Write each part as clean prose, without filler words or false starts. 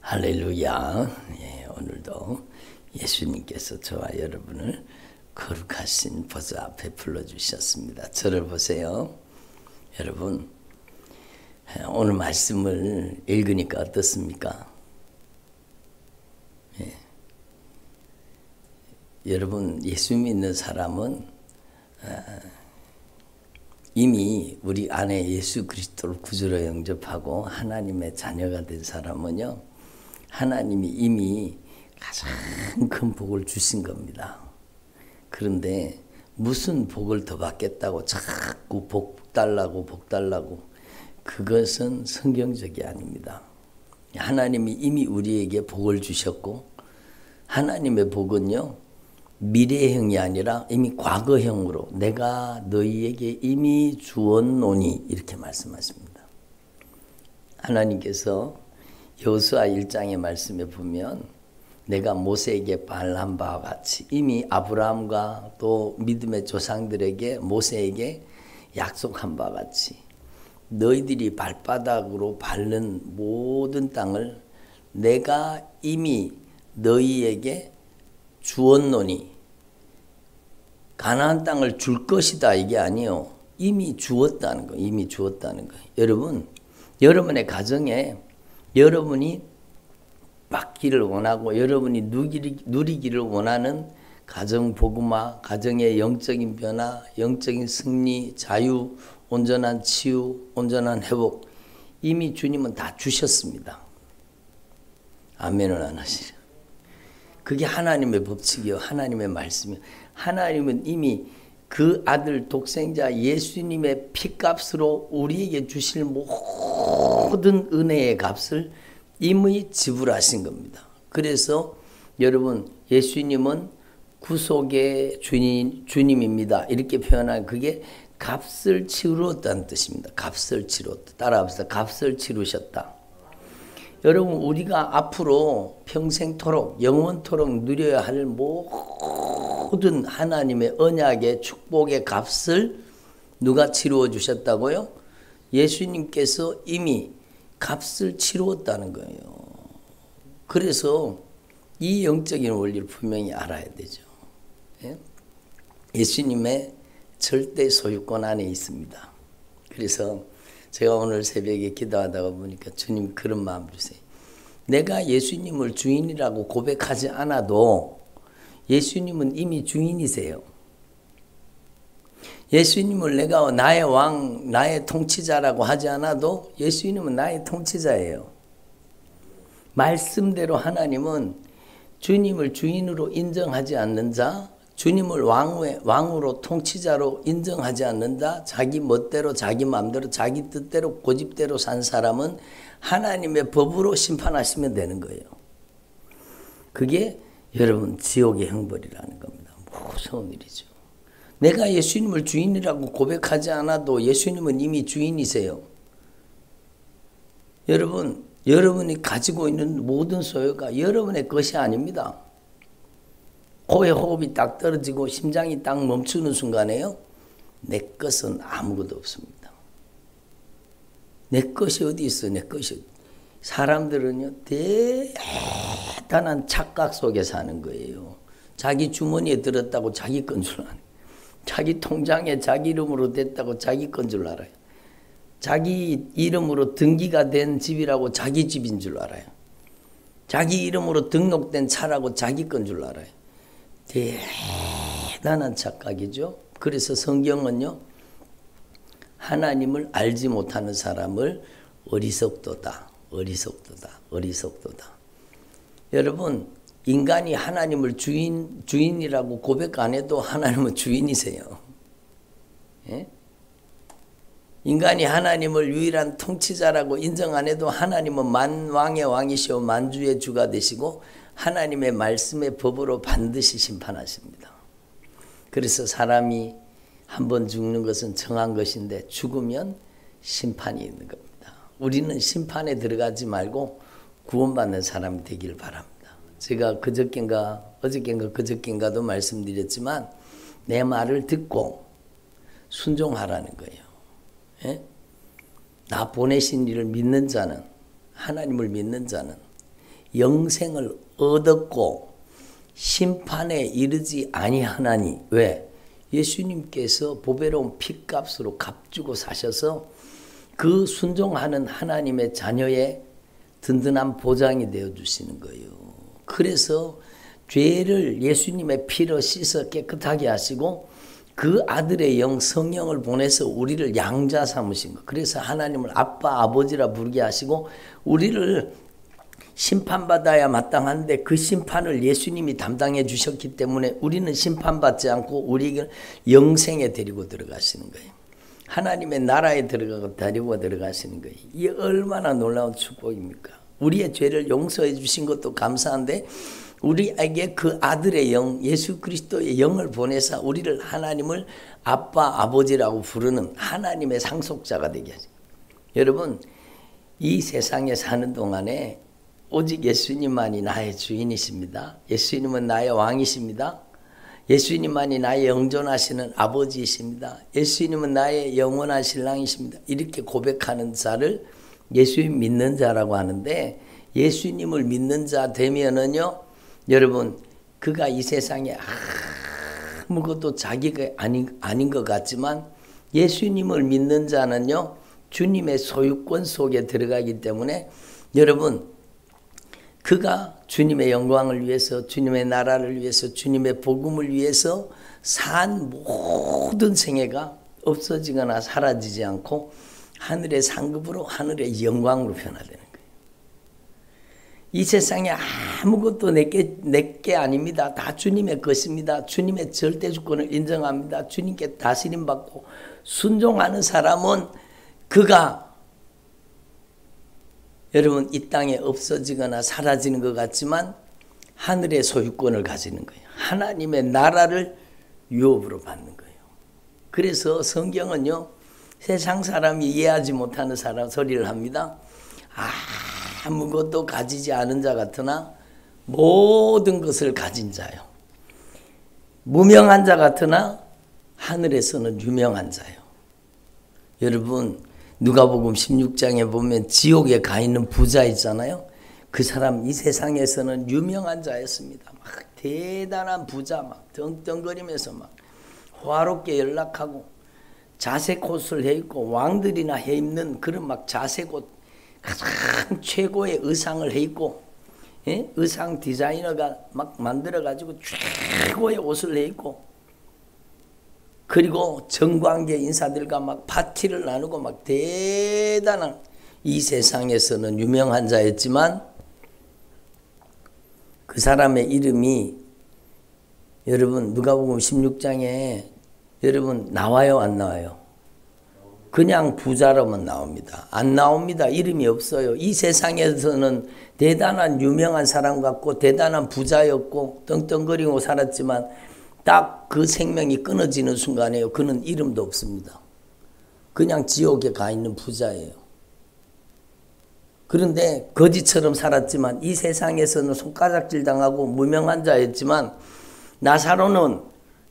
할렐루야. 예, 오늘도 예수님께서 저와 여러분을 거룩하신 보좌 앞에 불러주셨습니다. 저를 보세요. 여러분, 오늘 말씀을 읽으니까 어떻습니까? 예. 여러분, 예수 믿는 사람은 이미 우리 안에 예수 그리스도를 구주로 영접하고 하나님의 자녀가 된 사람은요, 하나님이 이미 가장 큰 복을 주신 겁니다. 그런데 무슨 복을 더 받겠다고 자꾸 복 달라고 그것은 성경적이 아닙니다. 하나님이 이미 우리에게 복을 주셨고, 하나님의 복은요, 미래형이 아니라 이미 과거형으로 내가 너희에게 이미 주었노니 이렇게 말씀하십니다. 하나님께서 여호수아 1장의 말씀에 보면 내가 모세에게 말한 바와 같이 이미 아브라함과 또 믿음의 조상들에게 모세에게 약속한 바와 같이 너희들이 발바닥으로 밟는 모든 땅을 내가 이미 너희에게 주었노니, 가나안 땅을 줄 것이다 이게 아니요, 이미 주었다는 거예요. 이미 주었다는 거예요. 여러분, 여러분의 가정에 여러분이 받기를 원하고 여러분이 누리기를 원하는 가정 복음화, 가정의 영적인 변화, 영적인 승리, 자유, 온전한 치유, 온전한 회복, 이미 주님은 다 주셨습니다. 아멘은 안 하시죠? 그게 하나님의 법칙이요, 하나님의 말씀이요. 하나님은 이미 그 아들 독생자 예수님의 피값으로 우리에게 주실 모든 은혜의 값을 이미 지불하신 겁니다. 그래서 여러분, 예수님은 구속의 주님입니다. 이렇게 표현한 그게 값을 치루었다는 뜻입니다. 값을 치루었다. 따라합시다. 값을 치루셨다. 여러분, 우리가 앞으로 평생토록 영원토록 누려야 할 모든 하나님의 언약의 축복의 값을 누가 치루어 주셨다고요? 예수님께서 이미 값을 치루었다는 거예요. 그래서 이 영적인 원리를 분명히 알아야 되죠. 예수님의 절대 소유권 안에 있습니다. 그래서 제가 오늘 새벽에 기도하다가 보니까 주님 그런 마음 주세요. 내가 예수님을 주인이라고 고백하지 않아도 예수님은 이미 주인이세요. 예수님을 내가 나의 왕, 나의 통치자라고 하지 않아도 예수님은 나의 통치자예요. 말씀대로 하나님은 주님을 주인으로 인정하지 않는 자, 주님을 왕으로 통치자로 인정하지 않는 자, 자기 멋대로 자기 마음대로 자기 뜻대로 고집대로 산 사람은 하나님의 법으로 심판하시면 되는 거예요. 그게 여러분 지옥의 형벌이라는 겁니다. 무서운 일이죠. 내가 예수님을 주인이라고 고백하지 않아도 예수님은 이미 주인이세요. 여러분, 여러분이 가지고 있는 모든 소유가 여러분의 것이 아닙니다. 코에 호흡이 딱 떨어지고 심장이 딱 멈추는 순간에요, 내 것은 아무것도 없습니다. 내 것이 어디 있어요? 내 것이. 사람들은요, 대단한 착각 속에 사는 거예요. 자기 주머니에 들었다고 자기 건 줄 아는, 자기 통장에 자기 이름으로 됐다고 자기 건 줄 알아요. 자기 이름으로 등기가 된 집이라고 자기 집인 줄 알아요. 자기 이름으로 등록된 차라고 자기 건 줄 알아요. 대단한 착각이죠. 그래서 성경은요, 하나님을 알지 못하는 사람을 어리석도다. 여러분, 인간이 하나님을 주인이라고 고백 안 해도 하나님은 주인이세요. 예? 인간이 하나님을 유일한 통치자라고 인정 안 해도 하나님은 만왕의 왕이시오 만주의 주가 되시고 하나님의 말씀의 법으로 반드시 심판하십니다. 그래서 사람이 한번 죽는 것은 정한 것인데 죽으면 심판이 있는 겁니다. 우리는 심판에 들어가지 말고 구원받는 사람이 되길 바랍니다. 제가 어저께인가도 말씀드렸지만 내 말을 듣고 순종하라는 거예요. 예? 나 보내신 이를 믿는 자는, 하나님을 믿는 자는 영생을 얻었고 심판에 이르지 아니하나니. 왜? 예수님께서 보배로운 피값으로 값주고 사셔서 그 순종하는 하나님의 자녀의 든든한 보장이 되어주시는 거예요. 그래서 죄를 예수님의 피로 씻어 깨끗하게 하시고 그 아들의 영 성령을 보내서 우리를 양자 삼으신 거. 그래서 하나님을 아빠 아버지라 부르게 하시고 우리를 심판받아야 마땅한데 그 심판을 예수님이 담당해 주셨기 때문에 우리는 심판받지 않고 우리를 영생에 데리고 들어가시는 거예요. 하나님의 나라에 데리고 들어가시는 거예요. 이게 얼마나 놀라운 축복입니까? 우리의 죄를 용서해 주신 것도 감사한데 우리에게 그 아들의 영, 예수 그리스도의 영을 보내서 우리를 하나님을 아빠, 아버지라고 부르는 하나님의 상속자가 되게 하죠. 여러분, 이 세상에 사는 동안에 오직 예수님만이 나의 주인이십니다. 예수님은 나의 왕이십니다. 예수님만이 나의 영존하시는 아버지이십니다. 예수님은 나의 영원한 신랑이십니다. 이렇게 고백하는 자를 예수님 믿는 자라고 하는데 예수님을 믿는 자 되면은요, 여러분, 그가 이 세상에 아무것도 자기가 아닌 것 같지만 예수님을 믿는 자는요, 주님의 소유권 속에 들어가기 때문에 여러분, 그가 주님의 영광을 위해서, 주님의 나라를 위해서, 주님의 복음을 위해서 산 모든 생애가 없어지거나 사라지지 않고 하늘의 상급으로, 하늘의 영광으로 변화되는 거예요. 이 세상에 아무것도 내게 아닙니다. 다 주님의 것입니다. 주님의 절대 주권을 인정합니다. 주님께 다스림 받고 순종하는 사람은 그가 여러분 이 땅에 없어지거나 사라지는 것 같지만 하늘의 소유권을 가지는 거예요. 하나님의 나라를 유업으로 받는 거예요. 그래서 성경은요, 세상 사람이 이해하지 못하는 사람 소리를 합니다. 아무것도 가지지 않은 자 같으나 모든 것을 가진 자요. 무명한 자 같으나 하늘에서는 유명한 자요. 여러분, 누가복음 16장에 보면 지옥에 가 있는 부자 있잖아요. 그 사람 이 세상에서는 유명한 자였습니다. 막 대단한 부자, 막 떵떵거리면서 막 화롭게 연락하고 자색 옷을 해 입고 왕들이나 해 입는 그런 막 자색 옷, 가장 최고의 의상을 해 입고, 예? 의상 디자이너가 막 만들어 가지고 최고의 옷을 해 입고, 그리고 정관계 인사들과 막 파티를 나누고 막 대단한, 이 세상에서는 유명한 자였지만 그 사람의 이름이 여러분 누가복음 16장에 여러분 나와요, 안 나와요? 그냥 부자로만 나옵니다. 안 나옵니다. 이름이 없어요. 이 세상에서는 대단한 유명한 사람 같고 대단한 부자였고 떵떵거리고 살았지만 딱 그 생명이 끊어지는 순간에요, 그는 이름도 없습니다. 그냥 지옥에 가 있는 부자예요. 그런데 거지처럼 살았지만 이 세상에서는 손가락질 당하고 무명한 자였지만 나사로는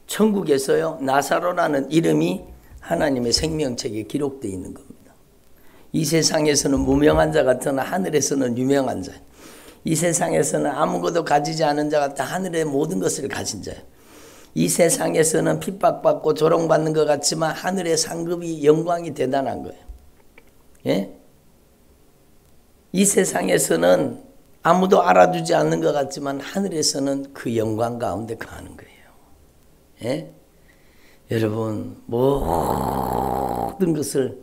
천국에서요, 나사로라는 이름이 하나님의 생명책에 기록되어 있는 겁니다. 이 세상에서는 무명한 자 같으나 하늘에서는 유명한 자. 이 세상에서는 아무것도 가지지 않은 자 같아 하늘의 모든 것을 가진 자예요. 이 세상에서는 핍박받고 조롱받는 것 같지만 하늘의 상급이 영광이 대단한 거예요. 예? 이 세상에서는 아무도 알아주지 않는 것 같지만 하늘에서는 그 영광 가운데 가는 거예요. 예? 여러분, 모든 것을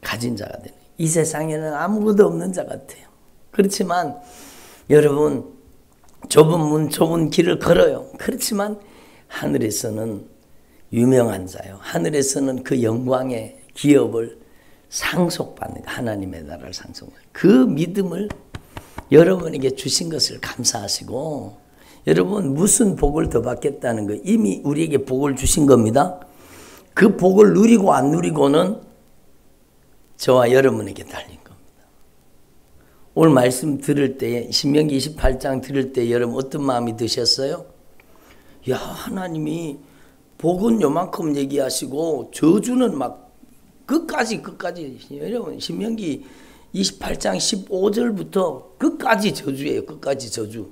가진 자가 되는, 이 세상에는 아무것도 없는 자 같아요. 그렇지만 여러분, 좁은 문, 좁은 길을 걸어요. 그렇지만 하늘에서는 유명한 자요. 하늘에서는 그 영광의 기업을 상속받는, 하나님의 나라를 상속받는 그 믿음을 여러분에게 주신 것을 감사하시고, 여러분 무슨 복을 더 받겠다는 거, 이미 우리에게 복을 주신 겁니다. 그 복을 누리고 안 누리고는 저와 여러분에게 달린 겁니다. 오늘 말씀 들을 때, 신명기 28장 들을 때 여러분 어떤 마음이 드셨어요? 야, 하나님이 복은 요만큼 얘기하시고 저주는 막 끝까지 여러분 신명기 28장 15절부터 끝까지 저주예요. 끝까지 저주.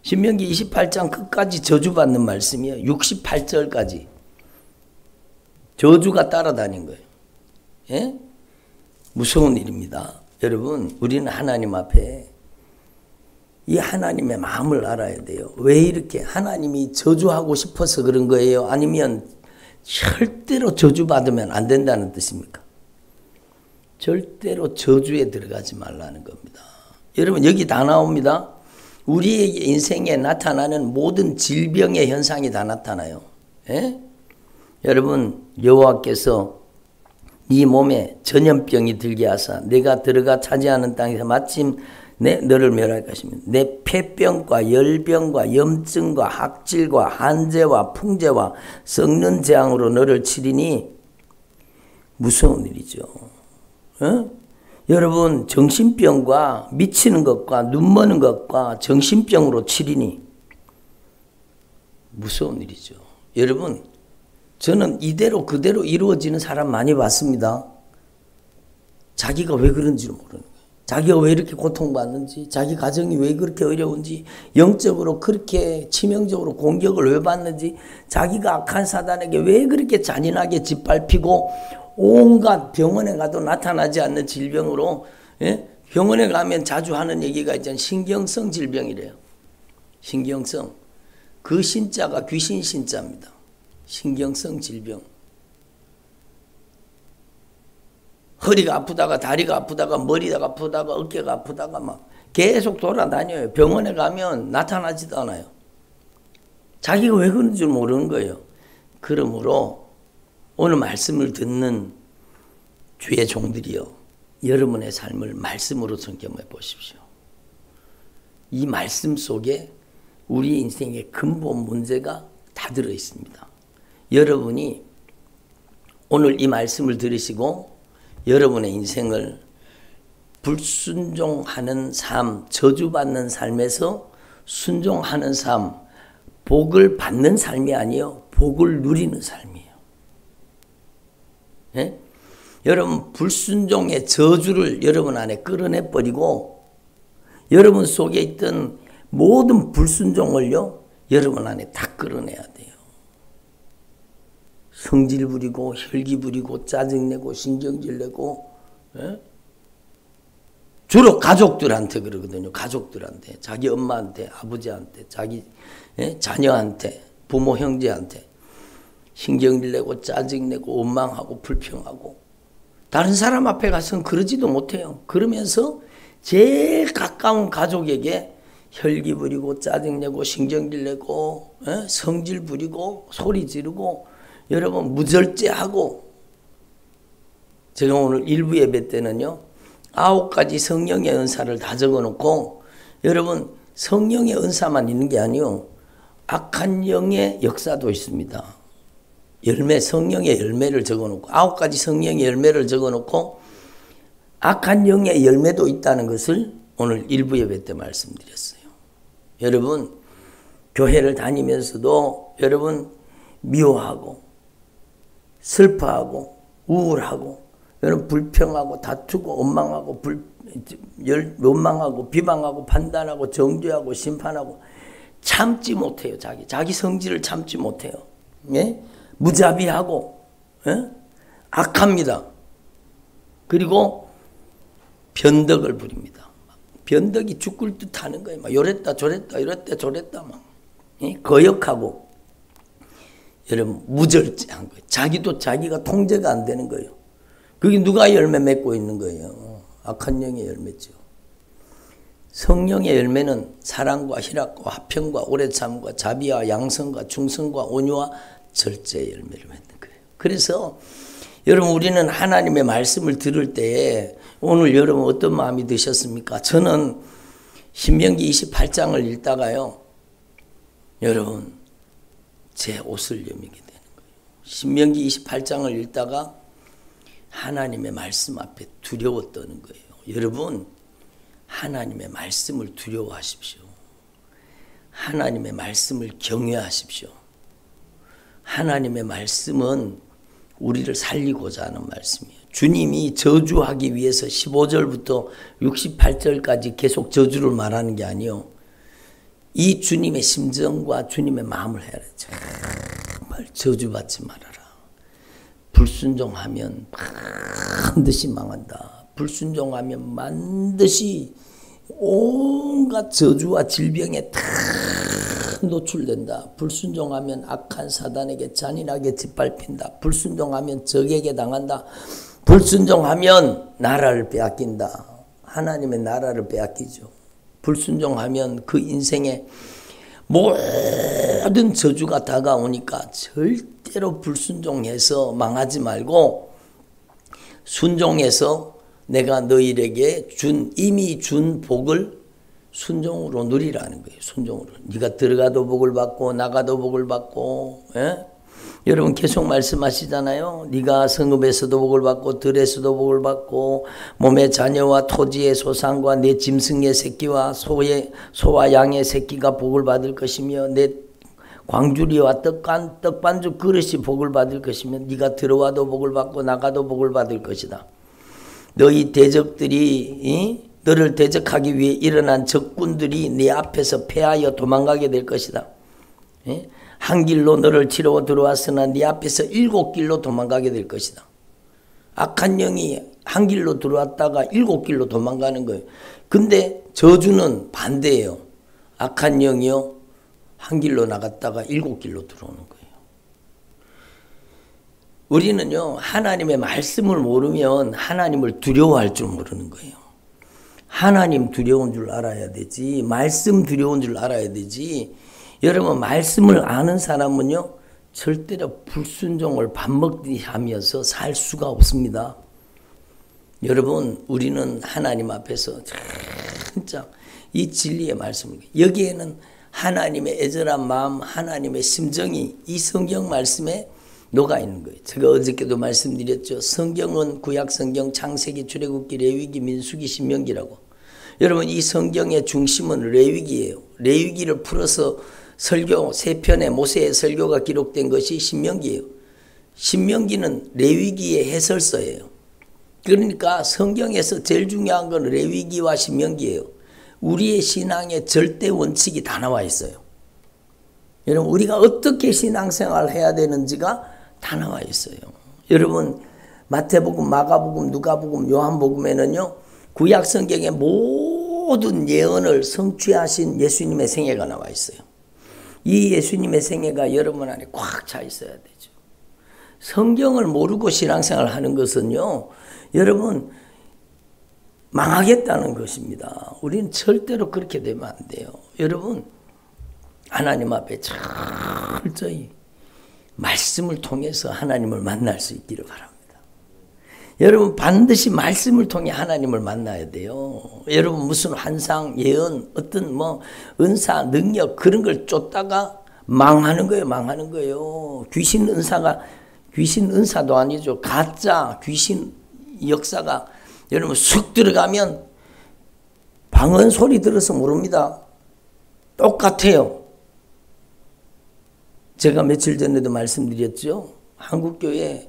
신명기 28장 끝까지 저주받는 말씀이에요. 68절까지. 저주가 따라다닌 거예요. 예? 무서운 일입니다. 여러분, 우리는 하나님 앞에 이 하나님의 마음을 알아야 돼요. 왜 이렇게 하나님이 저주하고 싶어서 그런 거예요? 아니면 절대로 저주받으면 안 된다는 뜻입니까? 절대로 저주에 들어가지 말라는 겁니다. 여러분, 여기 다 나옵니다. 우리의 인생에 나타나는 모든 질병의 현상이 다 나타나요. 예? 여러분, 여호와께서 네 몸에 전염병이 들게 하사 내가 들어가 차지하는 땅에서 마침 너를 멸할 것이며 내 폐병과 열병과 염증과 학질과 한재와 풍재와 썩는 재앙으로 너를 치리니 무서운 일이죠. 어? 여러분, 정신병과 미치는 것과 눈머는 것과 정신병으로 치리니 무서운 일이죠. 여러분, 저는 이대로 그대로 이루어지는 사람 많이 봤습니다. 자기가 왜 그런지 모르는 거예요. 자기가 왜 이렇게 고통받는지, 자기 가정이 왜 그렇게 어려운지, 영적으로 그렇게 치명적으로 공격을 왜 받는지, 자기가 악한 사단에게 왜 그렇게 잔인하게 짓밟히고 온갖 병원에 가도 나타나지 않는 질병으로, 예? 병원에 가면 자주 하는 얘기가 있잖아요. 신경성 질병이래요. 신경성. 그 신자가 귀신 신자입니다. 신경성 질병. 허리가 아프다가 다리가 아프다가 머리가 아프다가 어깨가 아프다가 막 계속 돌아다녀요. 병원에 가면 나타나지도 않아요. 자기가 왜 그런지 모르는 거예요. 그러므로 오늘 말씀을 듣는 주의 종들이요, 여러분의 삶을 말씀으로 점검해 보십시오. 이 말씀 속에 우리 인생의 근본 문제가 다 들어 있습니다. 여러분이 오늘 이 말씀을 들으시고 여러분의 인생을 불순종하는 삶, 저주받는 삶에서 순종하는 삶, 복을 받는 삶이 아니에요. 복을 누리는 삶이에요. 예? 여러분, 불순종의 저주를 여러분 안에 끌어내버리고 여러분 속에 있던 모든 불순종을요, 여러분 안에 다 끌어내야 돼요. 성질 부리고 혈기 부리고 짜증내고 신경질 내고, 예? 주로 가족들한테 그러거든요. 가족들한테, 자기 엄마한테, 아버지한테, 자기 자녀한테, 부모 형제한테 신경질 내고 짜증내고 원망하고 불평하고, 다른 사람 앞에 가서는 그러지도 못해요. 그러면서 제일 가까운 가족에게 혈기 부리고 짜증내고 신경질 내고, 성질 부리고 소리 지르고, 여러분 무절제하고. 제가 오늘 일부 예배 때는요, 9가지 성령의 은사를 다 적어놓고, 여러분 성령의 은사만 있는 게 아니요, 악한 영의 역사도 있습니다. 열매, 성령의 열매를 적어놓고, 9가지 성령의 열매를 적어놓고 악한 영의 열매도 있다는 것을 오늘 일부 예배 때 말씀드렸어요. 여러분, 교회를 다니면서도 여러분 미워하고 슬퍼하고 우울하고, 여러분 불평하고 다투고 원망하고 원망하고 비방하고 판단하고 정죄하고 심판하고 참지 못해요. 자기 성질을 참지 못해요. 예? 무자비하고, 예? 악합니다. 그리고 변덕을 부립니다. 변덕이 죽을 듯 하는 거예요. 막 요랬다 저랬다 이랬다 저랬다 막, 예? 거역하고, 여러분 무절제한 거예요. 자기도 자기가 통제가 안 되는 거예요. 그게 누가 열매 맺고 있는 거예요? 악한 영의 열매죠. 성령의 열매는 사랑과 희락과 화평과 오래 참과 자비와 양성과 충성과 온유와 절제의 열매를 맺는 거예요. 그래서 여러분, 우리는 하나님의 말씀을 들을 때에 오늘 여러분 어떤 마음이 드셨습니까? 저는 신명기 28장을 읽다가요, 여러분 제 옷을 여미게 되는 거예요. 신명기 28장을 읽다가 하나님의 말씀 앞에 두려워 떠는 거예요. 여러분, 하나님의 말씀을 두려워하십시오. 하나님의 말씀을 경외하십시오. 하나님의 말씀은 우리를 살리고자 하는 말씀이에요. 주님이 저주하기 위해서 15절부터 68절까지 계속 저주를 말하는 게 아니요. 이 주님의 심정과 주님의 마음을 해야 돼. 정말 저주받지 말아라. 불순종하면 반드시 망한다. 불순종하면 반드시 온갖 저주와 질병에 다 노출된다. 불순종하면 악한 사단에게 잔인하게 짓밟힌다. 불순종하면 적에게 당한다. 불순종하면 나라를 빼앗긴다. 하나님의 나라를 빼앗기죠. 불순종하면 그 인생에 모든 저주가 다가오니까 절대로 불순종해서 망하지 말고 순종해서 내가 너희에게 이미 준 복을 순종으로 누리라는 거예요. 순종으로. 네가 들어가도 복을 받고 나가도 복을 받고. 예? 여러분 계속 말씀하시잖아요. 네가 성읍에서도 복을 받고 들에서도 복을 받고 몸의 자녀와 토지의 소산과 내 짐승의 새끼와 소와 양의 새끼가 복을 받을 것이며 내 광주리와 떡반죽 그릇이 복을 받을 것이며 네가 들어와도 복을 받고 나가도 복을 받을 것이다. 너희 대적들이 너를 대적하기 위해 일어난 적군들이 네 앞에서 패하여 도망가게 될 것이다. 한 길로 너를 치러 들어왔으나 네 앞에서 7길로 도망가게 될 것이다. 악한 영이 한 길로 들어왔다가 7길로 도망가는 거예요. 근데 저주는 반대예요. 악한 영이요 한 길로 나갔다가 7길로 들어오는 거예요. 우리는요 하나님의 말씀을 모르면 하나님을 두려워할 줄 모르는 거예요. 하나님 두려운 줄 알아야 되지. 말씀 두려운 줄 알아야 되지. 여러분 말씀을 아는 사람은요 절대로 불순종을 밥 먹듯이 하면서 살 수가 없습니다. 여러분 우리는 하나님 앞에서 진짜 이 진리의 말씀 여기에는 하나님의 애절한 마음 하나님의 심정이 이 성경 말씀에 녹아 있는 거예요. 제가 어저께도 말씀드렸죠. 성경은 구약성경 창세기 출애굽기 레위기 민수기 신명기라고. 여러분 이 성경의 중심은 레위기예요. 레위기를 풀어서 설교 3편의 모세의 설교가 기록된 것이 신명기예요. 신명기는 레위기의 해설서예요. 그러니까 성경에서 제일 중요한 건 레위기와 신명기예요. 우리의 신앙의 절대 원칙이 다 나와 있어요. 여러분 우리가 어떻게 신앙생활을 해야 되는지가 다 나와 있어요. 여러분 마태복음, 마가복음, 누가복음, 요한복음에는요 구약 성경의 모든 예언을 성취하신 예수님의 생애가 나와 있어요. 이 예수님의 생애가 여러분 안에 꽉 차 있어야 되죠. 성경을 모르고 신앙생활을 하는 것은요 여러분 망하겠다는 것입니다. 우리는 절대로 그렇게 되면 안 돼요. 여러분 하나님 앞에 철저히 말씀을 통해서 하나님을 만날 수 있기를 바랍니다. 여러분 반드시 말씀을 통해 하나님을 만나야 돼요. 여러분 무슨 환상, 예언, 어떤 은사, 능력 그런 걸 쫓다가 망하는 거예요. 망하는 거예요. 귀신 은사도 아니죠. 가짜 귀신 역사가 여러분 쑥 들어가면 방언 소리 들어서 모릅니다. 똑같아요. 제가 며칠 전에도 말씀드렸죠. 한국교회에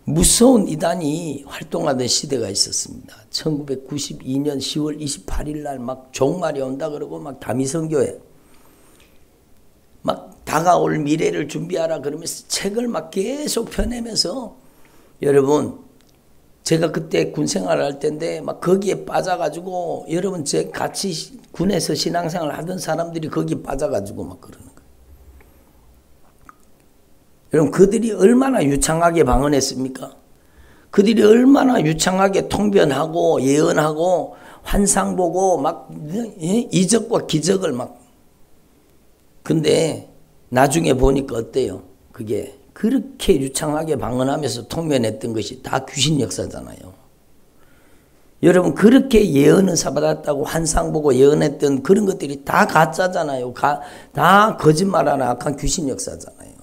무서운 이단이 활동하던 시대가 있었습니다. 1992년 10월 28일 날 막 종말이 온다 그러고 막 다미성교회 막 다가올 미래를 준비하라 그러면서 책을 막 계속 펴내면서 여러분 제가 그때 군 생활을 할 때인데 막 거기에 빠져가지고 여러분 제 같이 군에서 신앙생활을 하던 사람들이 거기에 빠져가지고 막 그러는 거예요. 여러분 그들이 얼마나 유창하게 방언했습니까? 그들이 얼마나 유창하게 통변하고 예언하고 환상 보고 막 이적과 기적을 막 근데 나중에 보니까 어때요? 그게 그렇게 유창하게 방언하면서 통변했던 것이 다 귀신 역사잖아요. 여러분 그렇게 예언 은사 받았다고 환상 보고 예언했던 그런 것들이 다 가짜잖아요. 다 거짓말하는 악한 귀신 역사잖아요.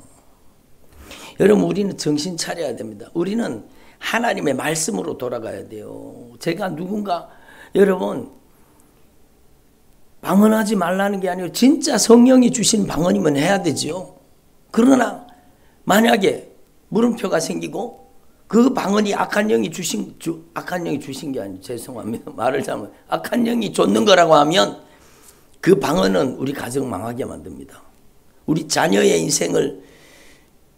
여러분 우리는 정신 차려야 됩니다. 우리는 하나님의 말씀으로 돌아가야 돼요. 제가 누군가 여러분 방언하지 말라는 게 아니고 진짜 성령이 주신 방언이면 해야 되죠. 그러나 만약에 물음표가 생기고 그 방언이 악한 영이 주신 게 아니에요. 죄송합니다. 말을 잘못. 악한 영이 줬는 거라고 하면 그 방언은 우리 가정 망하게 만듭니다. 우리 자녀의 인생을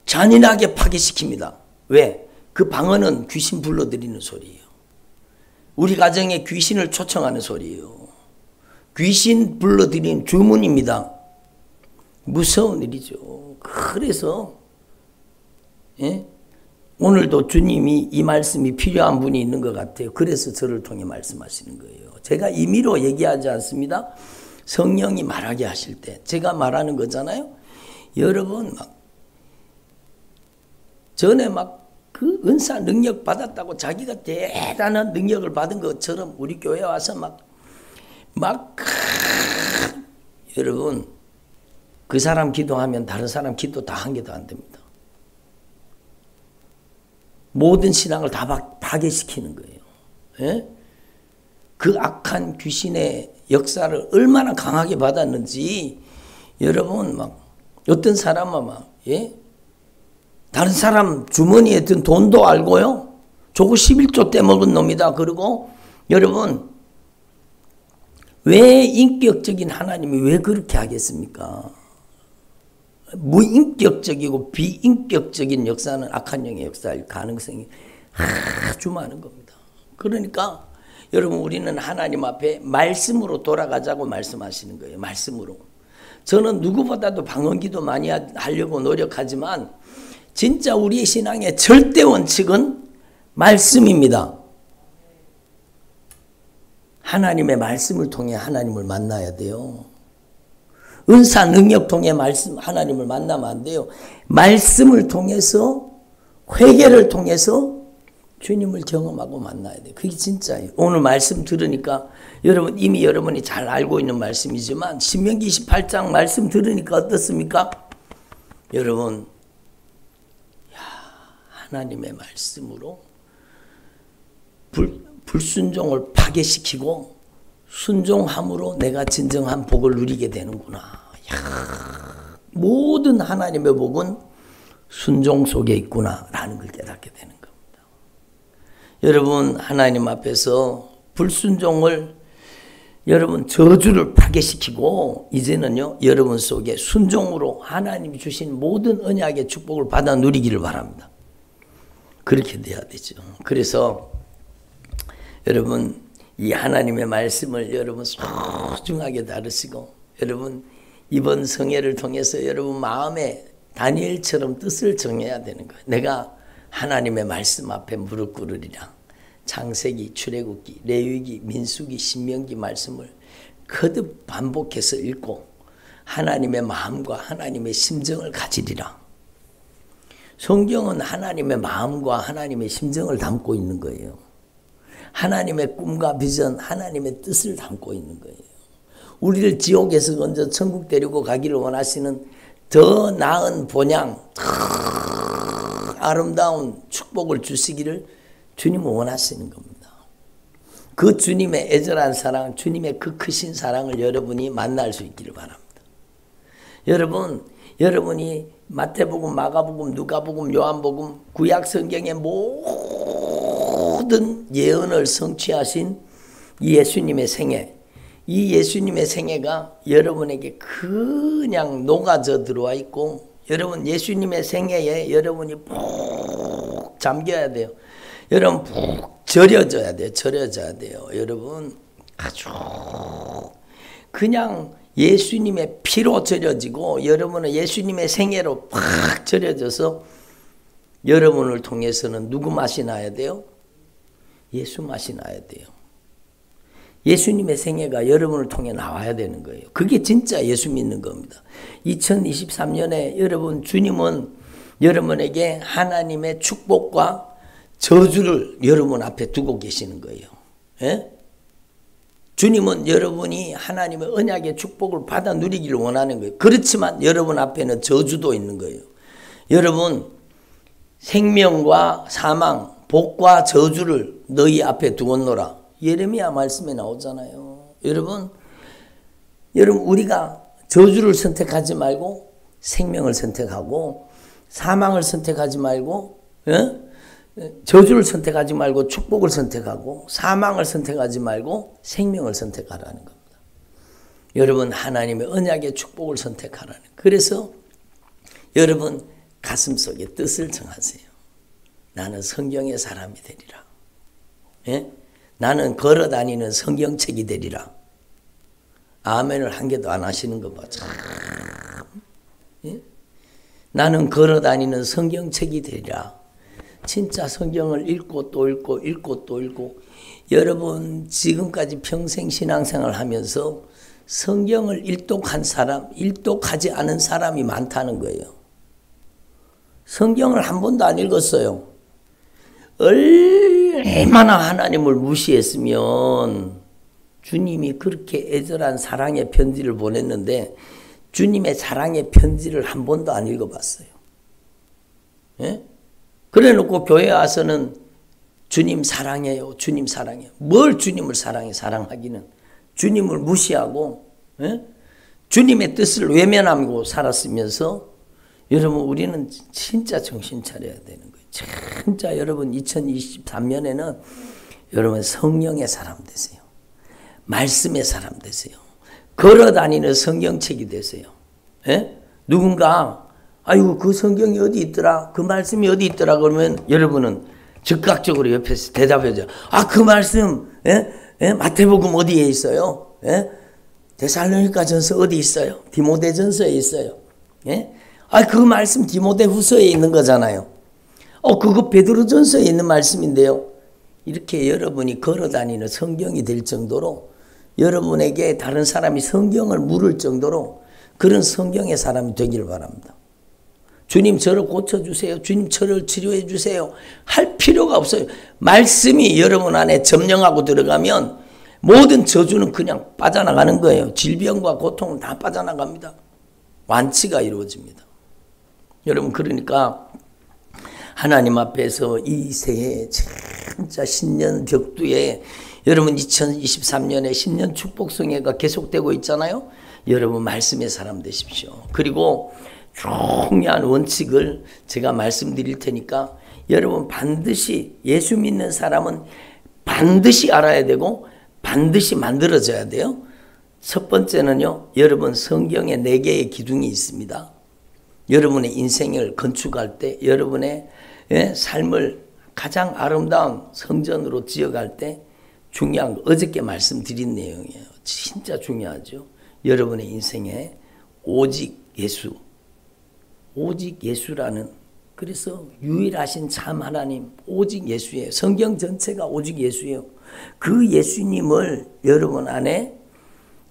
잔인하게 파괴시킵니다. 왜? 그 방언은 귀신 불러들이는 소리예요. 우리 가정에 귀신을 초청하는 소리예요. 귀신 불러들이는 주문입니다. 무서운 일이죠. 그래서 예? 오늘도 주님이 이 말씀이 필요한 분이 있는 것 같아요. 그래서 저를 통해 말씀하시는 거예요. 제가 임의로 얘기하지 않습니다. 성령이 말하게 하실 때 제가 말하는 거잖아요. 여러분 막 전에 막 그 은사 능력 받았다고 자기가 대단한 능력을 받은 것처럼 우리 교회 와서 막 여러분 그 사람 기도하면 다른 사람 기도 다 한 개도 안 됩니다. 모든 신앙을 다 파괴시키는 거예요. 예? 그 악한 귀신의 역사를 얼마나 강하게 받았는지 여러분 막 어떤 사람은 예? 다른 사람 주머니에 든 돈도 알고요. 저거 11조 떼먹은 놈이다. 그리고 여러분 왜 인격적인 하나님이 왜 그렇게 하겠습니까? 무인격적이고 비인격적인 역사는 악한 영의 역사일 가능성이 아주 많은 겁니다. 그러니까 여러분 우리는 하나님 앞에 말씀으로 돌아가자고 말씀하시는 거예요. 말씀으로. 저는 누구보다도 방언기도 많이 하려고 노력하지만 진짜 우리의 신앙의 절대 원칙은 말씀입니다. 하나님의 말씀을 통해 하나님을 만나야 돼요. 은사 능력 통해 말씀 하나님을 만나면 안 돼요. 말씀을 통해서 회개를 통해서 주님을 경험하고 만나야 돼요. 그게 진짜예요. 오늘 말씀 들으니까 여러분 이미 여러분이 잘 알고 있는 말씀이지만 신명기 28장 말씀 들으니까 어떻습니까? 여러분 하나님의 말씀으로 불순종을 파괴시키고 순종함으로 내가 진정한 복을 누리게 되는구나. 모든 하나님의 복은 순종 속에 있구나 라는 걸 깨닫게 되는 겁니다. 여러분 하나님 앞에서 불순종을 여러분 저주를 파괴시키고 이제는요 여러분 속에 순종으로 하나님이 주신 모든 언약의 축복을 받아 누리기를 바랍니다. 그렇게 돼야 되죠. 그래서 여러분 이 하나님의 말씀을 여러분 소중하게 다루시고 여러분 이번 성회를 통해서 여러분 마음에 다니엘처럼 뜻을 정해야 되는 거예요. 내가 하나님의 말씀 앞에 무릎 꿇으리라. 창세기, 출애굽기, 레위기, 민수기, 신명기 말씀을 거듭 반복해서 읽고 하나님의 마음과 하나님의 심정을 가지리라. 성경은 하나님의 마음과 하나님의 심정을 담고 있는 거예요. 하나님의 꿈과 비전, 하나님의 뜻을 담고 있는 거예요. 우리를 지옥에서 먼저 천국 데리고 가기를 원하시는 더 나은 본향, 아름다운 축복을 주시기를 주님은 원하시는 겁니다. 그 주님의 애절한 사랑, 주님의 그 크신 사랑을 여러분이 만날 수 있기를 바랍니다. 여러분이 마태복음, 마가복음, 누가복음, 요한복음, 구약 성경의 모든 예언을 성취하신 이 예수님의 생애, 이 예수님의 생애가 여러분에게 그냥 녹아져 들어와 있고 여러분 예수님의 생애에 여러분이 푹 잠겨야 돼요. 여러분 푹 절여져야 돼요. 여러분 아주 그냥 예수님의 피로 절여지고 여러분은 예수님의 생애로 팍 절여져서 여러분을 통해서는 누구 맛이 나야 돼요? 예수 맛이 나야 돼요. 예수님의 생애가 여러분을 통해 나와야 되는 거예요. 그게 진짜 예수 믿는 겁니다. 2023년에 여러분 주님은 여러분에게 하나님의 축복과 저주를 여러분 앞에 두고 계시는 거예요. 예? 주님은 여러분이 하나님의 언약의 축복을 받아 누리기를 원하는 거예요. 그렇지만 여러분 앞에는 저주도 있는 거예요. 여러분 생명과 사망, 복과 저주를 너희 앞에 두었노라. 예레미야 말씀에 나오잖아요. 여러분 우리가 저주를 선택하지 말고 생명을 선택하고 사망을 선택하지 말고 저주를 선택하지 말고 축복을 선택하고 사망을 선택하지 말고 생명을 선택하라는 겁니다. 여러분 하나님의 언약의 축복을 선택하라는. 그래서 여러분 가슴속에 뜻을 정하세요. 나는 성경의 사람이 되리라. 예? 나는 걸어다니는 성경책이 되리라. 아멘을 한 개도 안 하시는 거 봐. 참. 예? 나는 걸어다니는 성경책이 되리라. 진짜 성경을 읽고 또 읽고 읽고 또 읽고. 여러분 지금까지 평생 신앙생활 하면서 성경을 일독한 사람, 일독하지 않은 사람이 많다는 거예요. 성경을 한 번도 안 읽었어요. 얼마나 하나님을 무시했으면 주님이 그렇게 애절한 사랑의 편지를 보냈는데 주님의 사랑의 편지를 한 번도 안 읽어봤어요. 예? 그래 놓고 교회 와서는 주님 사랑해요. 주님 사랑해요. 뭘 주님을 사랑해. 사랑하기는. 주님을 무시하고 예? 주님의 뜻을 외면하고 살았으면서 여러분 우리는 진짜 정신 차려야 되는 거예요. 진짜 여러분 2023년에는 여러분 성령의 사람 되세요. 말씀의 사람 되세요. 걸어다니는 성경책이 되세요. 예? 누군가 아이고 그 성경이 어디 있더라? 그 말씀이 어디 있더라? 그러면 여러분은 즉각적으로 옆에서 대답해줘. 아, 그 말씀 예? 예? 마태복음 어디에 있어요? 예? 데살로니가 전서 어디 있어요? 디모데전서에 있어요. 예? 아, 그 말씀 디모데후서에 있는 거잖아요. 그거 베드로전서에 있는 말씀인데요. 이렇게 여러분이 걸어다니는 성경이 될 정도로 여러분에게 다른 사람이 성경을 물을 정도로 그런 성경의 사람이 되기를 바랍니다. 주님 저를 고쳐주세요. 주님 저를 치료해 주세요. 할 필요가 없어요. 말씀이 여러분 안에 점령하고 들어가면 모든 저주는 그냥 빠져나가는 거예요. 질병과 고통은 다 빠져나갑니다. 완치가 이루어집니다. 여러분 그러니까 하나님 앞에서 이 새해 진짜 신년 벽두에 여러분 2023년에 신년 축복성회가 계속되고 있잖아요. 여러분 말씀의 사람 되십시오. 그리고 중요한 원칙을 제가 말씀드릴 테니까 여러분 반드시 예수 믿는 사람은 반드시 알아야 되고 반드시 만들어져야 돼요. 첫 번째는요. 여러분 성경에 4개의 기둥이 있습니다. 여러분의 인생을 건축할 때 여러분의 삶을 가장 아름다운 성전으로 지어갈 때 중요한 거 어저께 말씀드린 내용이에요. 진짜 중요하죠. 여러분의 인생에 오직 예수, 오직 예수라는 그래서 유일하신 참 하나님 오직 예수예요. 성경 전체가 오직 예수예요. 그 예수님을 여러분 안에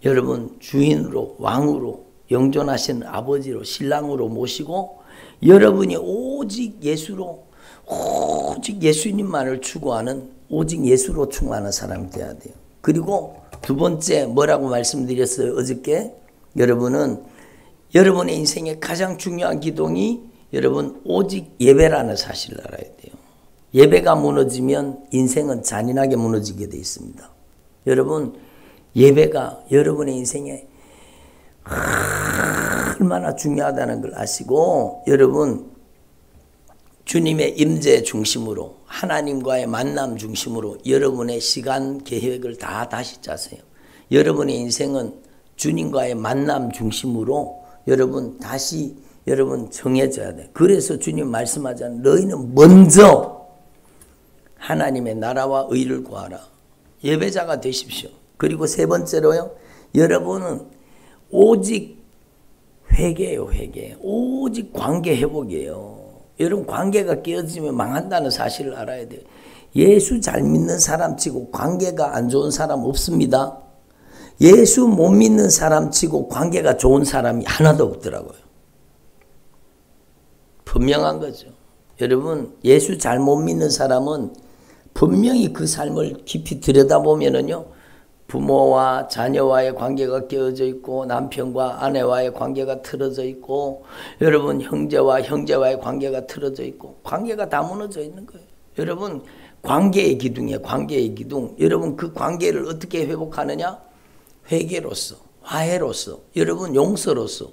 여러분 주인으로 왕으로 영존하신 아버지로 신랑으로 모시고 여러분이 오직 예수로 오직 예수님만을 추구하는 오직 예수로 충만한 사람이 되어야 돼요. 그리고 두 번째 뭐라고 말씀드렸어요 어저께? 여러분은 여러분의 인생의 가장 중요한 기둥이 여러분 오직 예배라는 사실을 알아야 돼요. 예배가 무너지면 인생은 잔인하게 무너지게 되어 있습니다. 여러분 예배가 여러분의 인생에 얼마나 중요하다는 걸 아시고 여러분 주님의 임재 중심으로 하나님과의 만남 중심으로 여러분의 시간 계획을 다 다시 짜세요. 여러분의 인생은 주님과의 만남 중심으로 여러분 다시 여러분 정해져야 돼요. 그래서 주님 말씀하잖아요. 너희는 먼저 하나님의 나라와 의를 구하라. 예배자가 되십시오. 그리고 세 번째로요. 여러분은 오직 회개예요. 회개. 오직 관계 회복이에요. 여러분 관계가 깨어지면 망한다는 사실을 알아야 돼요. 예수 잘 믿는 사람 치고 관계가 안 좋은 사람 없습니다. 예수 못 믿는 사람 치고 관계가 좋은 사람이 하나도 없더라고요. 분명한 거죠. 여러분 예수 잘 못 믿는 사람은 분명히 그 삶을 깊이 들여다보면은요. 부모와 자녀와의 관계가 깨어져 있고 남편과 아내와의 관계가 틀어져 있고 여러분 형제와 형제와의 관계가 틀어져 있고 관계가 다 무너져 있는 거예요. 여러분 관계의 기둥이에요. 관계의 기둥. 여러분 그 관계를 어떻게 회복하느냐? 회개로서 화해로서 여러분 용서로서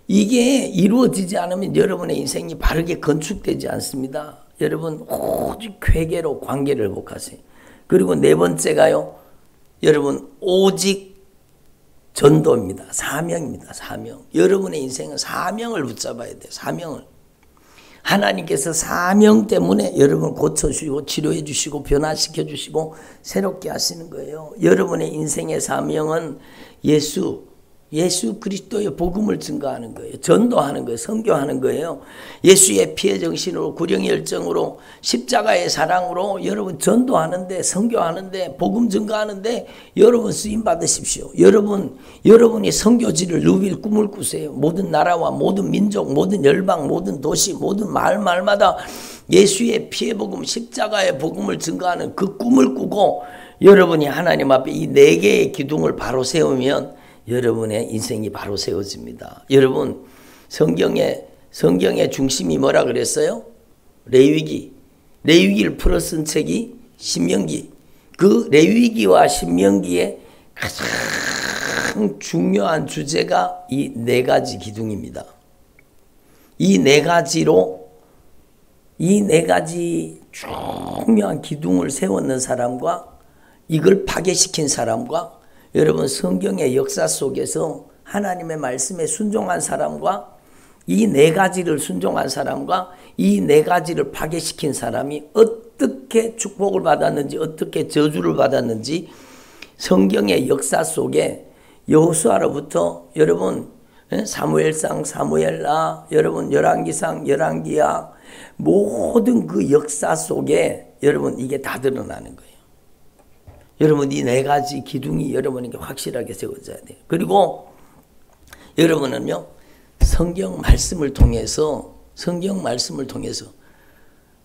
이게 이루어지지 않으면 여러분의 인생이 바르게 건축되지 않습니다. 여러분 오직 회개로 관계를 회복하세요. 그리고 네 번째가요. 여러분 오직 전도입니다. 사명입니다. 사명. 여러분의 인생은 사명을 붙잡아야 돼요. 사명을. 하나님께서 사명 때문에 여러분을 고쳐주시고 치료해 주시고 변화시켜 주시고 새롭게 하시는 거예요. 여러분의 인생의 사명은 예수 그리스도의 복음을 증거하는 거예요. 전도하는 거예요. 선교하는 거예요. 예수의 피의 정신으로 구령의 열정으로 십자가의 사랑으로 여러분 전도하는데 선교하는데 복음 증거하는데 여러분 쓰임 받으십시오. 여러분이 선교지를 누빌 꿈을 꾸세요. 모든 나라와 모든 민족 모든 열방 모든 도시 모든 마을마다 예수의 피의 복음 십자가의 복음을 증거하는 그 꿈을 꾸고 여러분이 하나님 앞에 이 네 개의 기둥을 바로 세우면 여러분의 인생이 바로 세워집니다. 여러분 성경의 중심이 뭐라 그랬어요? 레위기를 풀어 쓴 책이 신명기. 그 레위기와 신명기의 가장 중요한 주제가 이 네 가지 기둥입니다. 이 네 가지 중요한 기둥을 세웠는 사람과 이걸 파괴시킨 사람과 여러분 성경의 역사 속에서 하나님의 말씀에 순종한 사람과 이 네 가지를 순종한 사람과 이 네 가지를 파괴시킨 사람이 어떻게 축복을 받았는지 어떻게 저주를 받았는지 성경의 역사 속에 여호수아로부터 여러분 사무엘상 사무엘하 여러분 열왕기상 열왕기하 모든 그 역사 속에 여러분 이게 다 드러나는 거예요. 여러분 이 네 가지 기둥이 여러분에게 확실하게 세워져야 돼요. 그리고 여러분은요 성경 말씀을 통해서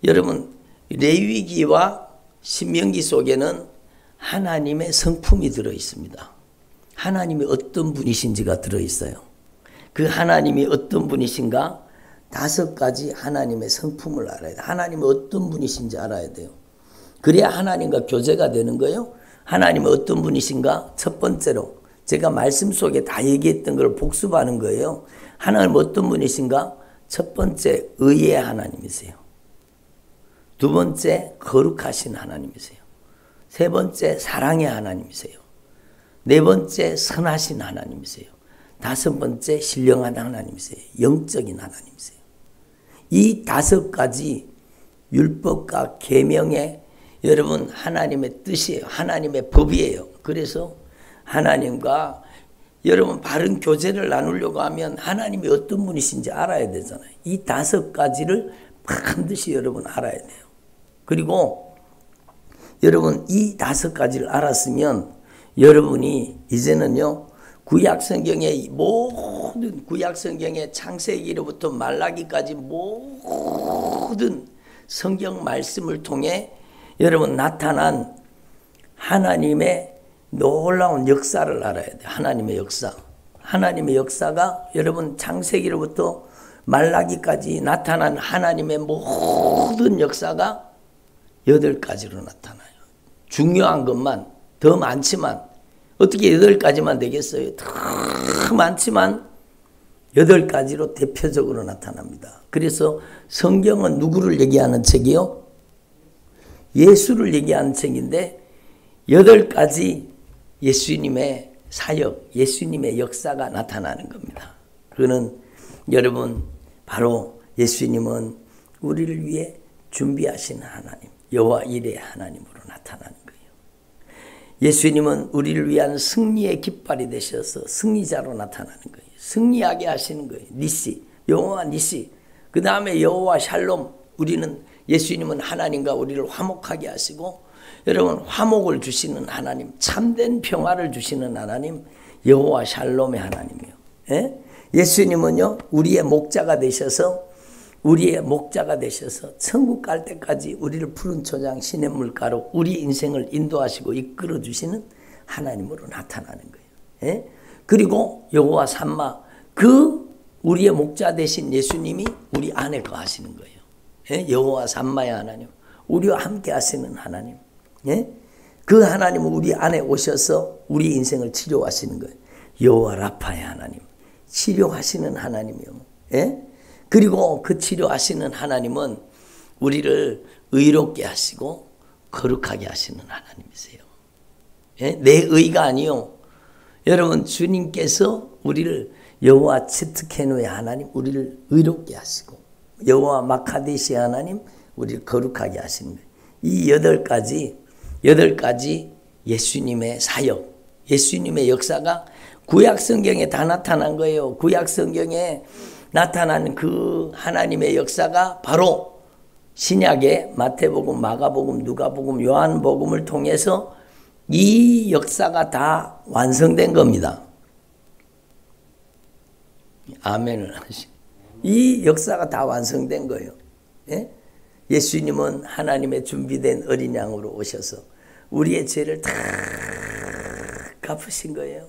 여러분 레위기와 신명기 속에는 하나님의 성품이 들어 있습니다. 하나님이 어떤 분이신지가 들어 있어요. 그 하나님이 어떤 분이신가 5가지 하나님의 성품을 알아야 돼요. 하나님이 어떤 분이신지 알아야 돼요. 그래야 하나님과 교제가 되는 거예요. 하나님은 어떤 분이신가? 첫 번째로 제가 말씀 속에 다 얘기했던 걸 복습하는 거예요. 하나님은 어떤 분이신가? 첫 번째 의의 하나님이세요. 두 번째 거룩하신 하나님이세요. 세 번째 사랑의 하나님이세요. 네 번째 선하신 하나님이세요. 다섯 번째 신령한 하나님이세요. 영적인 하나님이세요. 이 5가지 율법과 계명의 여러분 하나님의 뜻이에요. 하나님의 법이에요. 그래서 하나님과 여러분 바른 교제를 나누려고 하면 하나님이 어떤 분이신지 알아야 되잖아요. 이 5가지를 반드시 여러분 알아야 돼요. 그리고 여러분 이 5가지를 알았으면 여러분이 이제는요 구약성경의 모든 구약성경의 창세기로부터 말라기까지 모든 성경 말씀을 통해 여러분 나타난 하나님의 놀라운 역사를 알아야 돼요. 하나님의 역사. 하나님의 역사가 여러분 창세기로부터 말라기까지 나타난 하나님의 모든 역사가 8가지로 나타나요. 중요한 것만 더 많지만 어떻게 8가지만 되겠어요? 더 많지만 8가지로 대표적으로 나타납니다. 그래서 성경은 누구를 얘기하는 책이요? 예수를 얘기하는 책인데 8가지 예수님의 사역, 예수님의 역사가 나타나는 겁니다. 그거는 여러분 바로 예수님은 우리를 위해 준비하신 하나님, 여호와 이레의 하나님으로 나타나는 거예요. 예수님은 우리를 위한 승리의 깃발이 되셔서 승리자로 나타나는 거예요. 승리하게 하시는 거예요. 니시, 여호와 니시. 그 다음에 여호와 샬롬. 예수님은 하나님과 우리를 화목하게 하시고 여러분 화목을 주시는 하나님, 참된 평화를 주시는 하나님, 여호와 샬롬의 하나님이요. 예? 예수님은요 우리의 목자가 되셔서 천국 갈 때까지 우리를 푸른 초장 시냇물가로 우리 인생을 인도하시고 이끌어 주시는 하나님으로 나타나는 거예요. 예? 그리고 여호와 삼마, 그 우리의 목자 되신 예수님이 우리 안에 거하시는 거예요. 예? 여호와 삼마의 하나님, 우리와 함께 하시는 하나님. 예? 그 하나님은 우리 안에 오셔서 우리 인생을 치료하시는 거예요. 여호와 라파의 하나님, 치료하시는 하나님이요. 예? 그리고 그 치료하시는 하나님은 우리를 의롭게 하시고 거룩하게 하시는 하나님이세요. 예? 내 의가 아니요. 여러분 주님께서 우리를 여호와 츠트케노의 하나님 우리를 의롭게 하시고 여호와 마카데시의 하나님 우리를 거룩하게 하시는 거예요. 이 8가지 예수님의 사역, 예수님의 역사가 구약 성경에 다 나타난 거예요. 구약 성경에 나타난 그 하나님의 역사가 바로 신약의 마태복음, 마가복음, 누가복음, 요한복음을 통해서 이 역사가 다 완성된 겁니다. 아멘을 하시. 이 역사가 다 완성된 거예요. 예? 예수님은 하나님의 준비된 어린 양으로 오셔서 우리의 죄를 다 갚으신 거예요.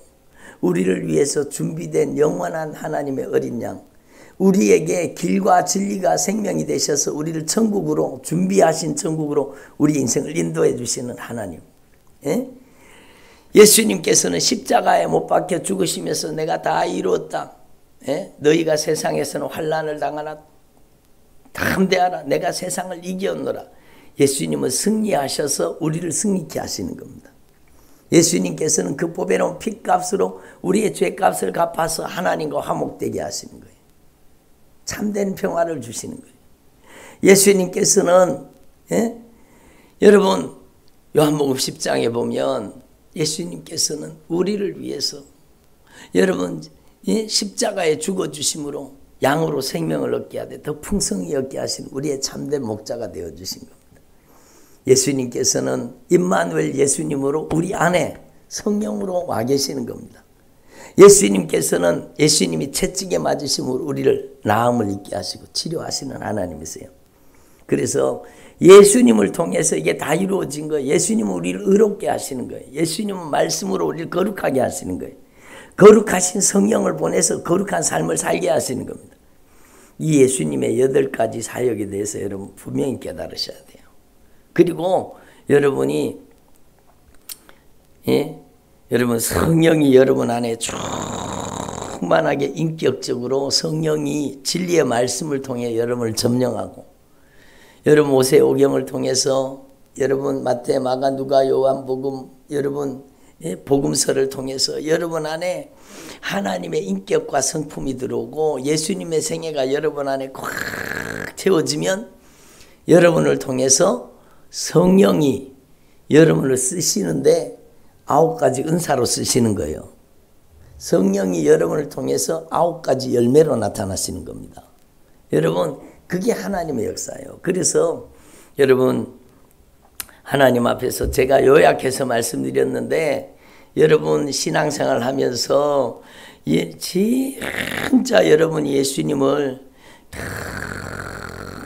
우리를 위해서 준비된 영원한 하나님의 어린 양, 우리에게 길과 진리가 생명이 되셔서 우리를 천국으로 준비하신 천국으로 우리 인생을 인도해 주시는 하나님. 예? 예수님께서는 십자가에 못 박혀 죽으시면서 내가 다 이루었다. 예? 너희가 세상에서는 환난을 당하나 담대하라. 내가 세상을 이겼노라. 예수님은 승리하셔서 우리를 승리케 하시는 겁니다. 예수님께서는 그 보배로운 핏값으로 우리의 죄값을 갚아서 하나님과 화목되게 하시는 거예요. 참된 평화를 주시는 거예요. 예수님께서는 예? 여러분 요한복음 10장에 보면 예수님께서는 우리를 위해서 여러분 십자가에 죽어주심으로 양으로 생명을 얻게 하되 더 풍성히 얻게 하신 우리의 참된 목자가 되어주신 겁니다. 예수님께서는 임마누엘 예수님으로 우리 안에 성령으로 와 계시는 겁니다. 예수님께서는 예수님이 채찍에 맞으심으로 우리를 나음을 입게 하시고 치료하시는 하나님이세요. 그래서 예수님을 통해서 이게 다 이루어진 거예요. 예수님은 우리를 의롭게 하시는 거예요. 예수님은 말씀으로 우리를 거룩하게 하시는 거예요. 거룩하신 성령을 보내서 거룩한 삶을 살게 하시는 겁니다. 이 예수님의 8가지 사역에 대해서 여러분 분명히 깨달으셔야 돼요. 그리고 여러분이 여러분 성령이 여러분 안에 충만하게 인격적으로 성령이 진리의 말씀을 통해 여러분을 점령하고 여러분 모세오경을 통해서 여러분 마태, 마가, 누가, 요한복음 여러분 복음서를 통해서 여러분 안에 하나님의 인격과 성품이 들어오고 예수님의 생애가 여러분 안에 꽉 채워지면 여러분을 통해서 성령이 여러분을 쓰시는데 9가지 은사로 쓰시는 거예요. 성령이 여러분을 통해서 9가지 열매로 나타나시는 겁니다. 여러분 그게 하나님의 역사예요. 그래서 여러분 하나님 앞에서 제가 요약해서 말씀드렸는데 여러분 신앙생활 하면서 진짜 여러분이 예수님을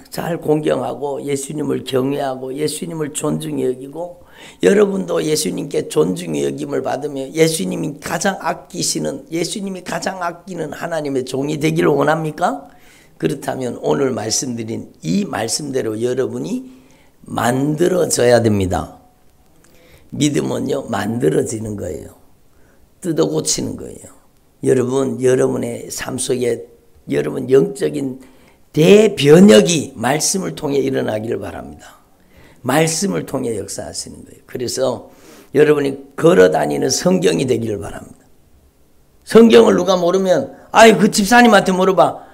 잘 공경하고 예수님을 경외하고 예수님을 존중히 여기고 여러분도 예수님께 존중히 여김을 받으며 예수님이 가장 아끼시는 예수님이 가장 아끼는 하나님의 종이 되기를 원합니까? 그렇다면 오늘 말씀드린 이 말씀대로 여러분이 만들어져야 됩니다. 믿음은요 만들어지는 거예요. 뜯어 고치는 거예요. 여러분 여러분의 삶 속에 여러분 영적인 대변혁이 말씀을 통해 일어나기를 바랍니다. 말씀을 통해 역사하시는 거예요. 그래서 여러분이 걸어다니는 성경이 되기를 바랍니다. 성경을 누가 모르면 아이 그 집사님한테 물어봐.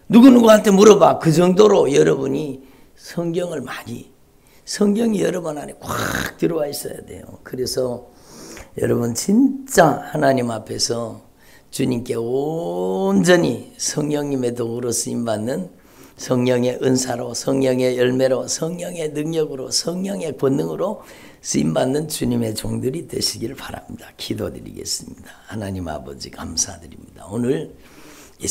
누구누구한테 물어봐. 그 정도로 여러분이 성경을 많이 성경이 여러분 안에 꽉 들어와 있어야 돼요. 그래서 여러분 진짜 하나님 앞에서 주님께 온전히 성령님의 도구로 쓰임받는 성령의 은사로 성령의 열매로 성령의 능력으로 성령의 권능으로 쓰임받는 주님의 종들이 되시길 바랍니다. 기도드리겠습니다. 하나님 아버지 감사드립니다. 오늘